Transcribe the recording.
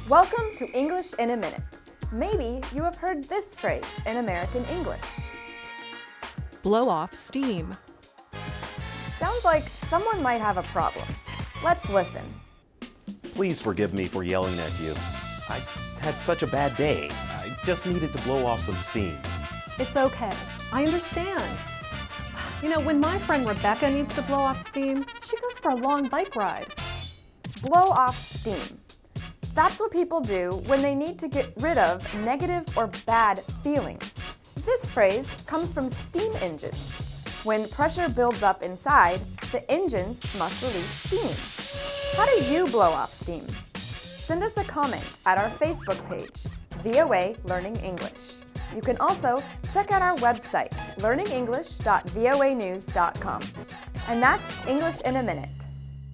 Welcome to English in a Minute. Maybe you have heard this phrase in American English. Blow off steam. Sounds like someone might have a problem. Let's listen. Please forgive me for yelling at you. I had such a bad day. I just needed to blow off some steam. It's okay. I understand. You know, when my friend Rebecca needs to blow off steam, she goes for a long bike ride. Blow off steam. That's what people do when they need to get rid of negative or bad feelings. This phrase comes from steam engines. When pressure builds up inside, the engines must release steam. How do you blow off steam? Send us a comment at our Facebook page, VOA Learning English. You can also check out our website, learningenglish.voanews.com. And that's English in a Minute.